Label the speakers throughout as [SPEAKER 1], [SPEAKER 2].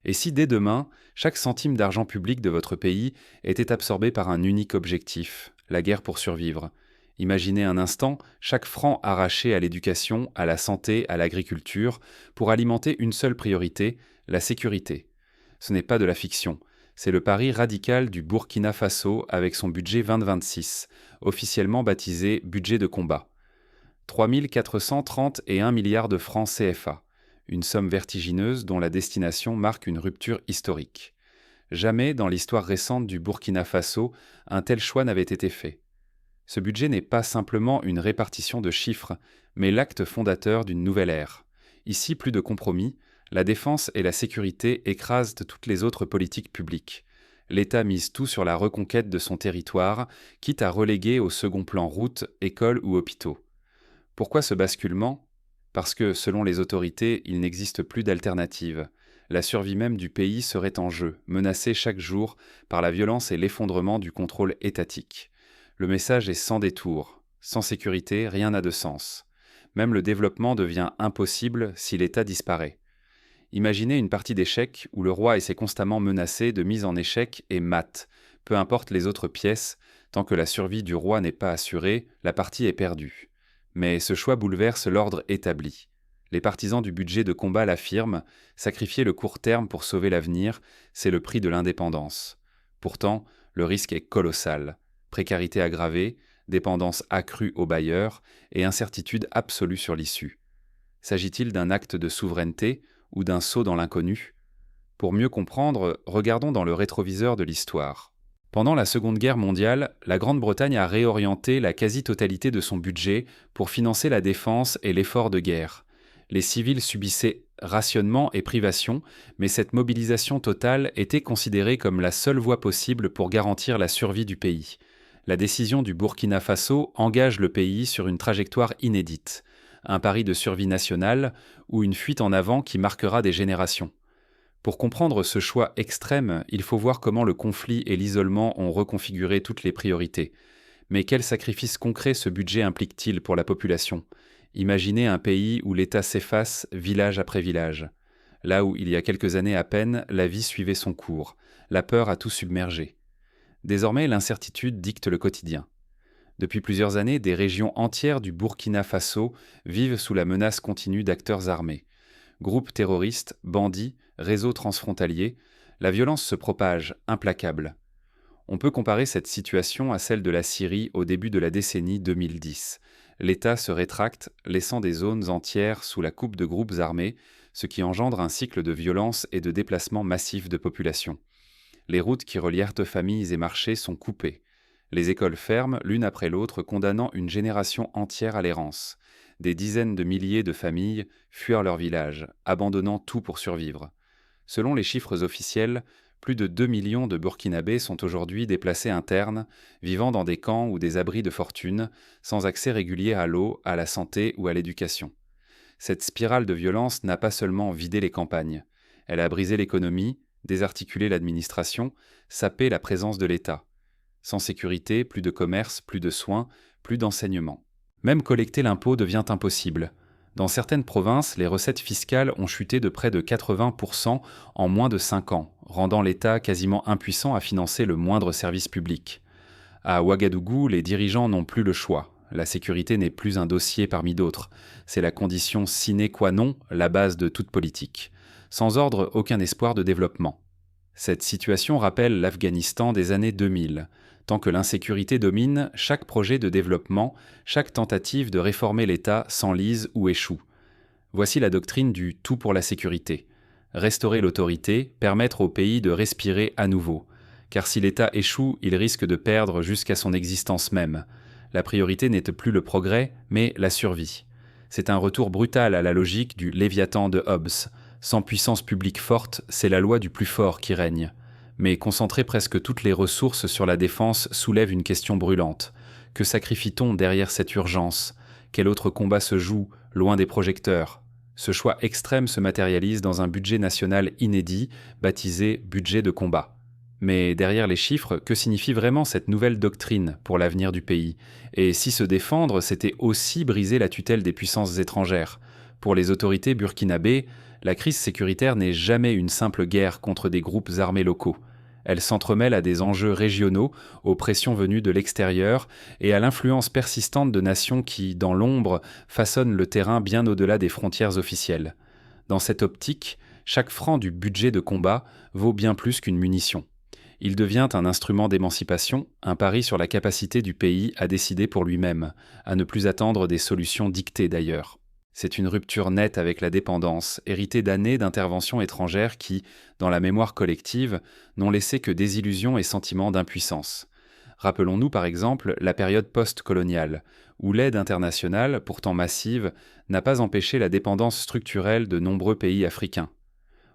[SPEAKER 1] Et si dès demain, chaque centime d'argent public de votre pays était absorbé par un unique objectif, la guerre pour survivre? Imaginez un instant chaque franc arraché à l'éducation, à la santé, à l'agriculture, pour alimenter une seule priorité, la sécurité. Ce n'est pas de la fiction, c'est le pari radical du Burkina Faso avec son budget 2026, officiellement baptisé budget de combat. 3 431 milliards de francs CFA, une somme vertigineuse dont la destination marque une rupture historique. Jamais dans l'histoire récente du Burkina Faso, un tel choix n'avait été fait. Ce budget n'est pas simplement une répartition de chiffres, mais l'acte fondateur d'une nouvelle ère. Ici, plus de compromis, la défense et la sécurité écrasent toutes les autres politiques publiques. L'État mise tout sur la reconquête de son territoire, quitte à reléguer au second plan routes, écoles ou hôpitaux. Pourquoi ce basculement? Parce que, selon les autorités, il n'existe plus d'alternative. La survie même du pays serait en jeu, menacée chaque jour par la violence et l'effondrement du contrôle étatique. Le message est sans détour. Sans sécurité, rien n'a de sens. Même le développement devient impossible si l'État disparaît. Imaginez une partie d'échecs où le roi essaie constamment menacé de mise en échec et mat. Peu importe les autres pièces, tant que la survie du roi n'est pas assurée, la partie est perdue. Mais ce choix bouleverse l'ordre établi. Les partisans du budget de combat l'affirment, sacrifier le court terme pour sauver l'avenir, c'est le prix de l'indépendance. Pourtant, le risque est colossal. Précarité aggravée, dépendance accrue aux bailleurs et incertitude absolue sur l'issue. S'agit-il d'un acte de souveraineté ou d'un saut dans l'inconnu? Pour mieux comprendre, regardons dans le rétroviseur de l'histoire. Pendant la Seconde Guerre mondiale, la Grande-Bretagne a réorienté la quasi-totalité de son budget pour financer la défense et l'effort de guerre. Les civils subissaient rationnement et privation, mais cette mobilisation totale était considérée comme la seule voie possible pour garantir la survie du pays. La décision du Burkina Faso engage le pays sur une trajectoire inédite, un pari de survie nationale ou une fuite en avant qui marquera des générations. Pour comprendre ce choix extrême, il faut voir comment le conflit et l'isolement ont reconfiguré toutes les priorités. Mais quels sacrifices concrets ce budget implique-t-il pour la population? Imaginez un pays où l'État s'efface village après village. Là où, il y a quelques années à peine, la vie suivait son cours, la peur a tout submergé. Désormais, l'incertitude dicte le quotidien. Depuis plusieurs années, des régions entières du Burkina Faso vivent sous la menace continue d'acteurs armés. Groupes terroristes, bandits, réseaux transfrontaliers, la violence se propage, implacable. On peut comparer cette situation à celle de la Syrie au début de la décennie 2010. L'État se rétracte, laissant des zones entières sous la coupe de groupes armés, ce qui engendre un cycle de violence et de déplacement massif de population. Les routes qui relièrent familles et marchés sont coupées. Les écoles ferment l'une après l'autre, condamnant une génération entière à l'errance. Des dizaines de milliers de familles fuirent leur village, abandonnant tout pour survivre. Selon les chiffres officiels, plus de 2 millions de Burkinabés sont aujourd'hui déplacés internes, vivant dans des camps ou des abris de fortune, sans accès régulier à l'eau, à la santé ou à l'éducation. Cette spirale de violence n'a pas seulement vidé les campagnes. Elle a brisé l'économie, désarticulé l'administration, sapé la présence de l'État. Sans sécurité, plus de commerce, plus de soins, plus d'enseignement. Même collecter l'impôt devient impossible. Dans certaines provinces, les recettes fiscales ont chuté de près de 80% en moins de 5 ans, rendant l'État quasiment impuissant à financer le moindre service public. À Ouagadougou, les dirigeants n'ont plus le choix. La sécurité n'est plus un dossier parmi d'autres. C'est la condition sine qua non, la base de toute politique. Sans ordre, aucun espoir de développement. Cette situation rappelle l'Afghanistan des années 2000. Tant que l'insécurité domine, chaque projet de développement, chaque tentative de réformer l'État s'enlise ou échoue. Voici la doctrine du « tout pour la sécurité ». Restaurer l'autorité, permettre au pays de respirer à nouveau. Car si l'État échoue, il risque de perdre jusqu'à son existence même. La priorité n'est plus le progrès, mais la survie. C'est un retour brutal à la logique du Léviathan de Hobbes. Sans puissance publique forte, c'est la loi du plus fort qui règne. Mais concentrer presque toutes les ressources sur la défense soulève une question brûlante. Que sacrifie-t-on derrière cette urgence? Quel autre combat se joue, loin des projecteurs? Ce choix extrême se matérialise dans un budget national inédit, baptisé « budget de combat ». Mais derrière les chiffres, que signifie vraiment cette nouvelle doctrine pour l'avenir du pays? Et si se défendre, c'était aussi briser la tutelle des puissances étrangères? Pour les autorités burkinabées, La crise sécuritaire n'est jamais une simple guerre contre des groupes armés locaux. Elle s'entremêle à des enjeux régionaux, aux pressions venues de l'extérieur et à l'influence persistante de nations qui, dans l'ombre, façonnent le terrain bien au-delà des frontières officielles. Dans cette optique, chaque franc du budget de combat vaut bien plus qu'une munition. Il devient un instrument d'émancipation, un pari sur la capacité du pays à décider pour lui-même, à ne plus attendre des solutions dictées d'ailleurs. C'est une rupture nette avec la dépendance, héritée d'années d'interventions étrangères qui, dans la mémoire collective, n'ont laissé que désillusions et sentiments d'impuissance. Rappelons-nous par exemple la période post-coloniale, où l'aide internationale, pourtant massive, n'a pas empêché la dépendance structurelle de nombreux pays africains.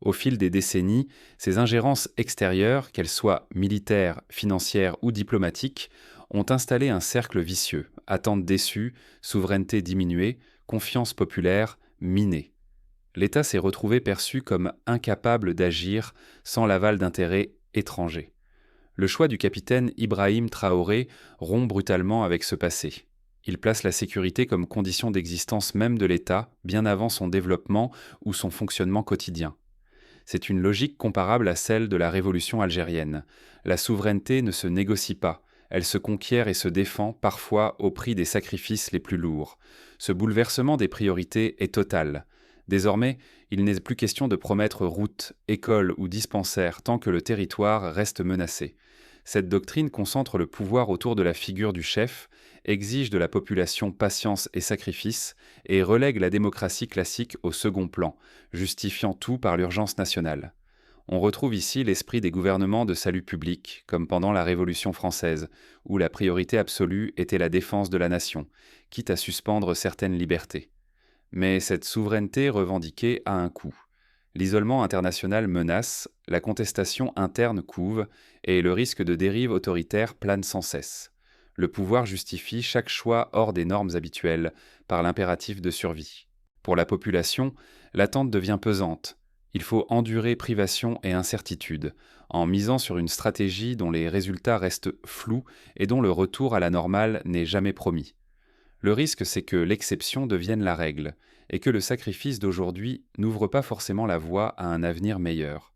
[SPEAKER 1] Au fil des décennies, ces ingérences extérieures, qu'elles soient militaires, financières ou diplomatiques, ont installé un cercle vicieux, attentes déçues, souveraineté diminuée, confiance populaire minée. L'État s'est retrouvé perçu comme incapable d'agir sans l'aval d'intérêts étrangers. Le choix du capitaine Ibrahim Traoré rompt brutalement avec ce passé. Il place la sécurité comme condition d'existence même de l'État, bien avant son développement ou son fonctionnement quotidien. C'est une logique comparable à celle de la révolution algérienne. La souveraineté ne se négocie pas, elle se conquiert et se défend parfois au prix des sacrifices les plus lourds. Ce bouleversement des priorités est total. Désormais, il n'est plus question de promettre routes, écoles ou dispensaires tant que le territoire reste menacé. Cette doctrine concentre le pouvoir autour de la figure du chef, exige de la population patience et sacrifice, et relègue la démocratie classique au second plan, justifiant tout par l'urgence nationale. On retrouve ici l'esprit des gouvernements de salut public, comme pendant la Révolution française, où la priorité absolue était la défense de la nation, quitte à suspendre certaines libertés. Mais cette souveraineté revendiquée a un coût. L'isolement international menace, la contestation interne couve, et le risque de dérive autoritaire plane sans cesse. Le pouvoir justifie chaque choix hors des normes habituelles, par l'impératif de survie. Pour la population, l'attente devient pesante. Il faut endurer privation et incertitude, en misant sur une stratégie dont les résultats restent flous et dont le retour à la normale n'est jamais promis. Le risque, c'est que l'exception devienne la règle, et que le sacrifice d'aujourd'hui n'ouvre pas forcément la voie à un avenir meilleur.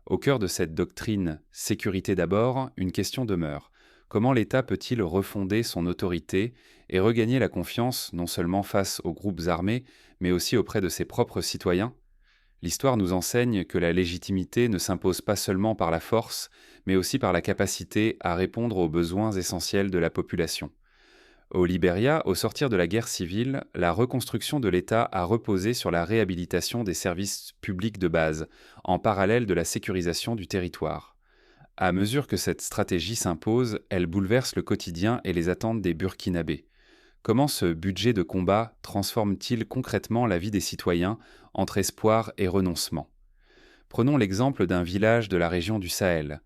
[SPEAKER 1] Au cœur de cette doctrine « sécurité d'abord », une question demeure. Comment l'État peut-il refonder son autorité et regagner la confiance non seulement face aux groupes armés, mais aussi auprès de ses propres citoyens ? L'histoire nous enseigne que la légitimité ne s'impose pas seulement par la force, mais aussi par la capacité à répondre aux besoins essentiels de la population. Au Libéria, au sortir de la guerre civile, la reconstruction de l'État a reposé sur la réhabilitation des services publics de base, en parallèle de la sécurisation du territoire. À mesure que cette stratégie s'impose, elle bouleverse le quotidien et les attentes des Burkinabés. Comment ce budget de combat transforme-t-il concrètement la vie des citoyens entre espoir et renoncement ? Prenons l'exemple d'un village de la région du Sahel.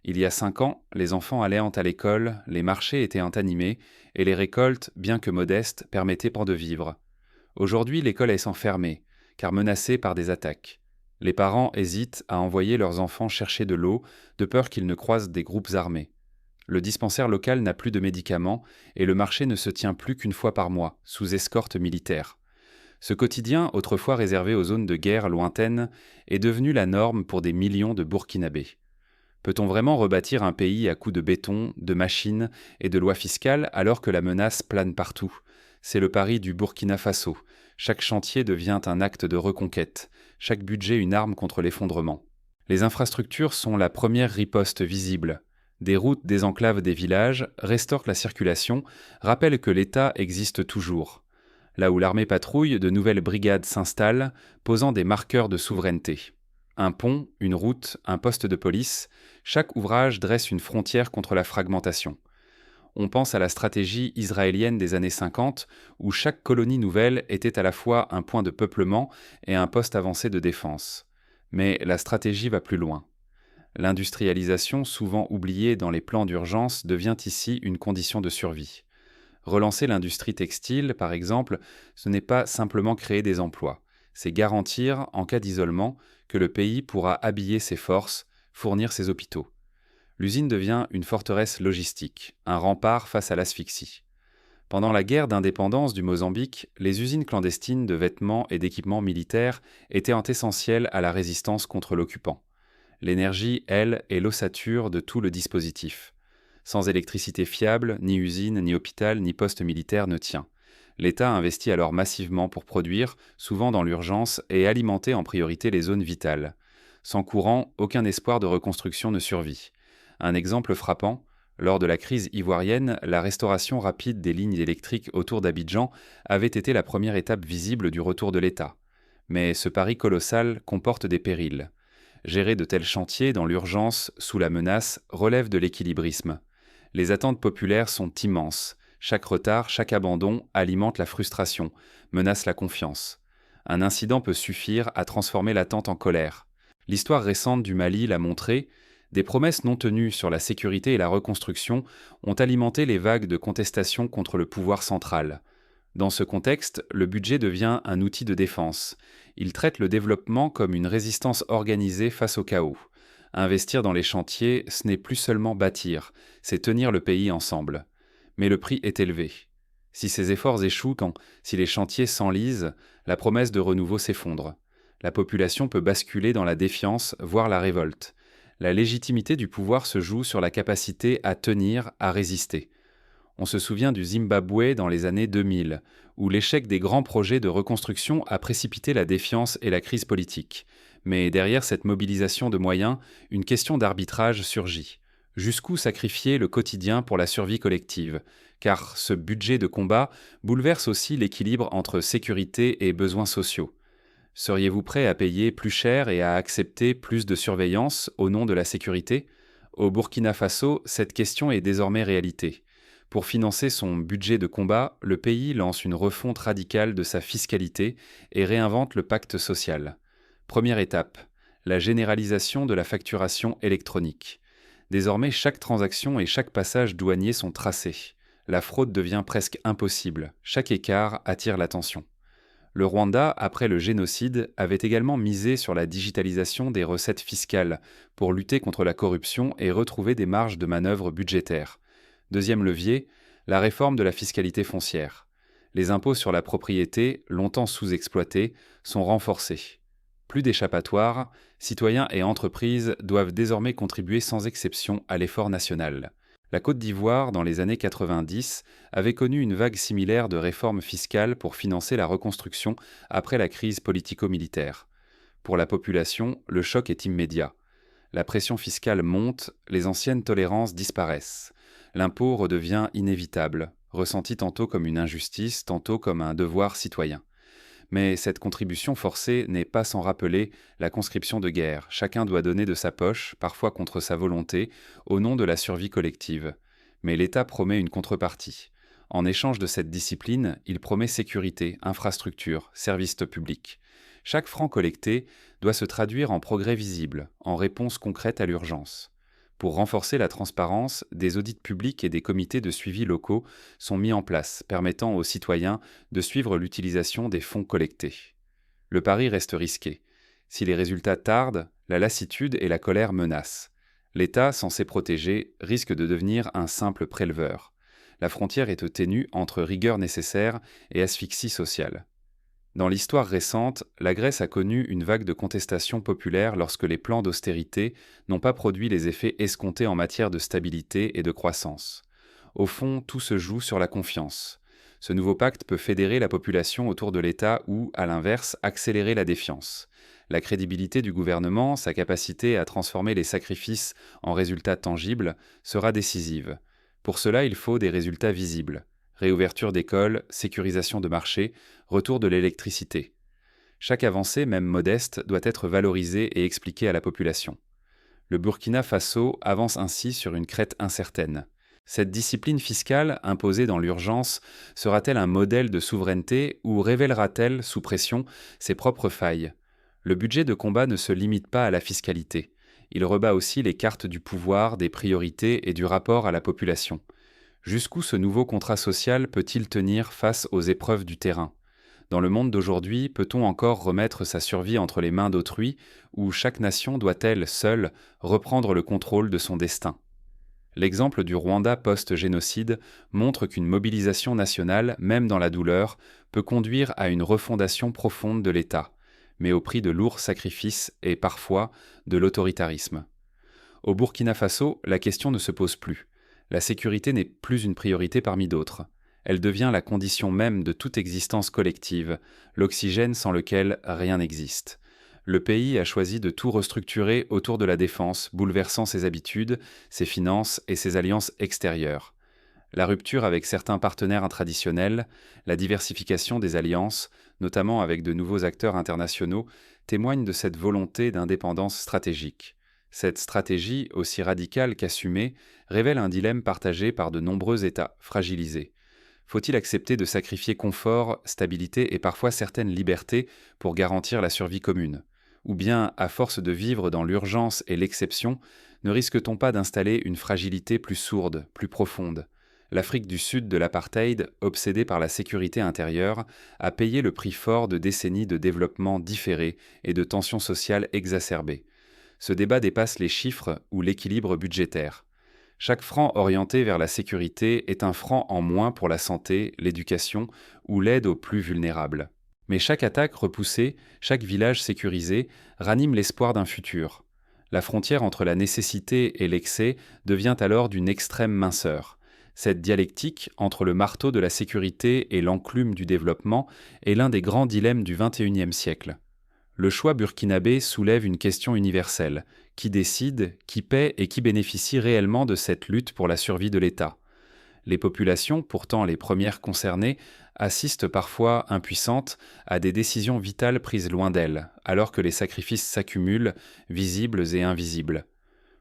[SPEAKER 1] Il y a 5 ans, les enfants allaient à l'école, les marchés étaient animés et les récoltes, bien que modestes, permettaient de vivre. Aujourd'hui, l'école est enfermée, car menacée par des attaques. Les parents hésitent à envoyer leurs enfants chercher de l'eau, de peur qu'ils ne croisent des groupes armés. Le dispensaire local n'a plus de médicaments et le marché ne se tient plus qu'une fois par mois, sous escorte militaire. Ce quotidien, autrefois réservé aux zones de guerre lointaines, est devenu la norme pour des millions de Burkinabés. Peut-on vraiment rebâtir un pays à coups de béton, de machines et de lois fiscales alors que la menace plane partout ? C'est le pari du Burkina Faso. Chaque chantier devient un acte de reconquête, chaque budget une arme contre l'effondrement. Les infrastructures sont la première riposte visible. Des routes désenclavent des villages, restaurent la circulation, rappellent que l'État existe toujours. Là où l'armée patrouille, de nouvelles brigades s'installent, posant des marqueurs de souveraineté. Un pont, une route, un poste de police, chaque ouvrage dresse une frontière contre la fragmentation. On pense à la stratégie israélienne des années 50, où chaque colonie nouvelle était à la fois un point de peuplement et un poste avancé de défense. Mais la stratégie va plus loin. L'industrialisation, souvent oubliée dans les plans d'urgence, devient ici une condition de survie. Relancer l'industrie textile, par exemple, ce n'est pas simplement créer des emplois, c'est garantir, en cas d'isolement, que le pays pourra habiller ses forces, fournir ses hôpitaux. L'usine devient une forteresse logistique, un rempart face à l'asphyxie. Pendant la guerre d'indépendance du Mozambique, les usines clandestines de vêtements et d'équipements militaires étaient essentielles à la résistance contre l'occupant. L'énergie, elle, est l'ossature de tout le dispositif. Sans électricité fiable, ni usine, ni hôpital, ni poste militaire ne tient. L'État investit alors massivement pour produire, souvent dans l'urgence, et alimenter en priorité les zones vitales. Sans courant, aucun espoir de reconstruction ne survit. Un exemple frappant, lors de la crise ivoirienne, la restauration rapide des lignes électriques autour d'Abidjan avait été la première étape visible du retour de l'État. Mais ce pari colossal comporte des périls. Gérer de tels chantiers dans l'urgence, sous la menace, relève de l'équilibrisme. Les attentes populaires sont immenses. Chaque retard, chaque abandon alimente la frustration, menace la confiance. Un incident peut suffire à transformer l'attente en colère. L'histoire récente du Mali l'a montré, des promesses non tenues sur la sécurité et la reconstruction ont alimenté les vagues de contestation contre le pouvoir central. Dans ce contexte, le budget devient un outil de défense. Il traite le développement comme une résistance organisée face au chaos. Investir dans les chantiers, ce n'est plus seulement bâtir, c'est tenir le pays ensemble. Mais le prix est élevé. Si ces efforts échouent, si les chantiers s'enlisent, la promesse de renouveau s'effondre. La population peut basculer dans la défiance, voire la révolte. La légitimité du pouvoir se joue sur la capacité à tenir, à résister. On se souvient du Zimbabwe dans les années 2000, où l'échec des grands projets de reconstruction a précipité la défiance et la crise politique. Mais derrière cette mobilisation de moyens, une question d'arbitrage surgit. Jusqu'où sacrifier le quotidien pour la survie collective? Car ce budget de combat bouleverse aussi l'équilibre entre sécurité et besoins sociaux. Seriez-vous prêt à payer plus cher et à accepter plus de surveillance au nom de la sécurité? Au Burkina Faso, cette question est désormais réalité. Pour financer son budget de combat, le pays lance une refonte radicale de sa fiscalité et réinvente le pacte social. Première étape, la généralisation de la facturation électronique. Désormais, chaque transaction et chaque passage douanier sont tracés. La fraude devient presque impossible. Chaque écart attire l'attention. Le Rwanda, après le génocide, avait également misé sur la digitalisation des recettes fiscales pour lutter contre la corruption et retrouver des marges de manœuvre budgétaires. Deuxième levier, la réforme de la fiscalité foncière. Les impôts sur la propriété, longtemps sous-exploités, sont renforcés. Plus d'échappatoire, citoyens et entreprises doivent désormais contribuer sans exception à l'effort national. La Côte d'Ivoire, dans les années 90, avait connu une vague similaire de réformes fiscales pour financer la reconstruction après la crise politico-militaire. Pour la population, le choc est immédiat. La pression fiscale monte, les anciennes tolérances disparaissent. L'impôt redevient inévitable, ressenti tantôt comme une injustice, tantôt comme un devoir citoyen. Mais cette contribution forcée n'est pas sans rappeler la conscription de guerre. Chacun doit donner de sa poche, parfois contre sa volonté, au nom de la survie collective. Mais l'État promet une contrepartie. En échange de cette discipline, il promet sécurité, infrastructures, services publics. Chaque franc collecté doit se traduire en progrès visible, en réponse concrète à l'urgence. Pour renforcer la transparence, des audits publics et des comités de suivi locaux sont mis en place, permettant aux citoyens de suivre l'utilisation des fonds collectés. Le pari reste risqué. Si les résultats tardent, la lassitude et la colère menacent. L'État, censé protéger, risque de devenir un simple préleveur. La frontière est ténue entre rigueur nécessaire et asphyxie sociale. Dans l'histoire récente, la Grèce a connu une vague de contestation populaire lorsque les plans d'austérité n'ont pas produit les effets escomptés en matière de stabilité et de croissance. Au fond, tout se joue sur la confiance. Ce nouveau pacte peut fédérer la population autour de l'État ou, à l'inverse, accélérer la défiance. La crédibilité du gouvernement, sa capacité à transformer les sacrifices en résultats tangibles, sera décisive. Pour cela, il faut des résultats visibles. Réouverture d'écoles, sécurisation de marchés, retour de l'électricité. Chaque avancée, même modeste, doit être valorisée et expliquée à la population. Le Burkina Faso avance ainsi sur une crête incertaine. Cette discipline fiscale, imposée dans l'urgence, sera-t-elle un modèle de souveraineté ou révélera-t-elle, sous pression, ses propres failles? Le budget de combat ne se limite pas à la fiscalité. Il rebat aussi les cartes du pouvoir, des priorités et du rapport à la population. Jusqu'où ce nouveau contrat social peut-il tenir face aux épreuves du terrain? Dans le monde d'aujourd'hui, peut-on encore remettre sa survie entre les mains d'autrui, ou chaque nation doit-elle, seule, reprendre le contrôle de son destin? L'exemple du Rwanda post-génocide montre qu'une mobilisation nationale, même dans la douleur, peut conduire à une refondation profonde de l'État, mais au prix de lourds sacrifices et parfois de l'autoritarisme. Au Burkina Faso, la question ne se pose plus. La sécurité n'est plus une priorité parmi d'autres. Elle devient la condition même de toute existence collective, l'oxygène sans lequel rien n'existe. Le pays a choisi de tout restructurer autour de la défense, bouleversant ses habitudes, ses finances et ses alliances extérieures. La rupture avec certains partenaires intraditionnels, la diversification des alliances, notamment avec de nouveaux acteurs internationaux, témoignent de cette volonté d'indépendance stratégique. Cette stratégie, aussi radicale qu'assumée, révèle un dilemme partagé par de nombreux États fragilisés. Faut-il accepter de sacrifier confort, stabilité et parfois certaines libertés pour garantir la survie commune? Ou bien, à force de vivre dans l'urgence et l'exception, ne risque-t-on pas d'installer une fragilité plus sourde, plus profonde? L'Afrique du Sud de l'apartheid, obsédée par la sécurité intérieure, a payé le prix fort de décennies de développement différé et de tensions sociales exacerbées. Ce débat dépasse les chiffres ou l'équilibre budgétaire. Chaque franc orienté vers la sécurité est un franc en moins pour la santé, l'éducation ou l'aide aux plus vulnérables. Mais chaque attaque repoussée, chaque village sécurisé ranime l'espoir d'un futur. La frontière entre la nécessité et l'excès devient alors d'une extrême minceur. Cette dialectique entre le marteau de la sécurité et l'enclume du développement est l'un des grands dilemmes du XXIe siècle. Le choix burkinabé soulève une question universelle. Qui décide, qui paie et qui bénéficie réellement de cette lutte pour la survie de l'État? Les populations, pourtant les premières concernées, assistent parfois, impuissantes, à des décisions vitales prises loin d'elles, alors que les sacrifices s'accumulent, visibles et invisibles.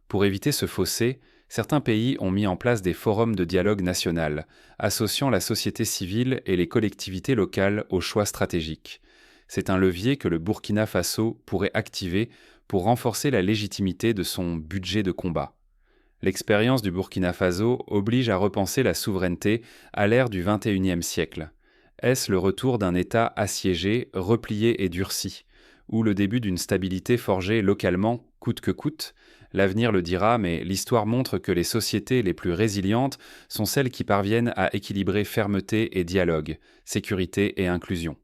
[SPEAKER 1] Pour éviter ce fossé, certains pays ont mis en place des forums de dialogue national, associant la société civile et les collectivités locales aux choix stratégiques. C'est un levier que le Burkina Faso pourrait activer pour renforcer la légitimité de son budget de combat. L'expérience du Burkina Faso oblige à repenser la souveraineté à l'ère du XXIe siècle. Est-ce le retour d'un État assiégé, replié et durci, ou le début d'une stabilité forgée localement, coûte que coûte? L'avenir le dira, mais l'histoire montre que les sociétés les plus résilientes sont celles qui parviennent à équilibrer fermeté et dialogue, sécurité et inclusion.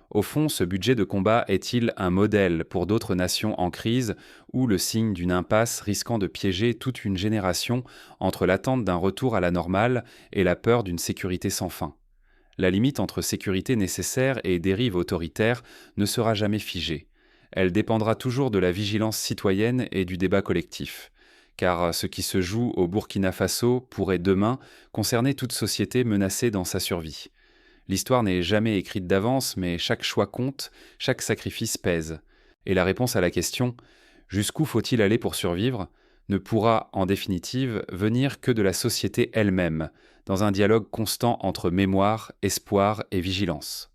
[SPEAKER 1] Au fond, ce budget de combat est-il un modèle pour d'autres nations en crise ou le signe d'une impasse risquant de piéger toute une génération entre l'attente d'un retour à la normale et la peur d'une sécurité sans fin? La limite entre sécurité nécessaire et dérive autoritaire ne sera jamais figée. Elle dépendra toujours de la vigilance citoyenne et du débat collectif. Car ce qui se joue au Burkina Faso pourrait demain concerner toute société menacée dans sa survie. L'histoire n'est jamais écrite d'avance, mais chaque choix compte, chaque sacrifice pèse. Et la réponse à la question « Jusqu'où faut-il aller pour survivre ?», ne pourra, en définitive, venir que de la société elle-même, dans un dialogue constant entre mémoire, espoir et vigilance.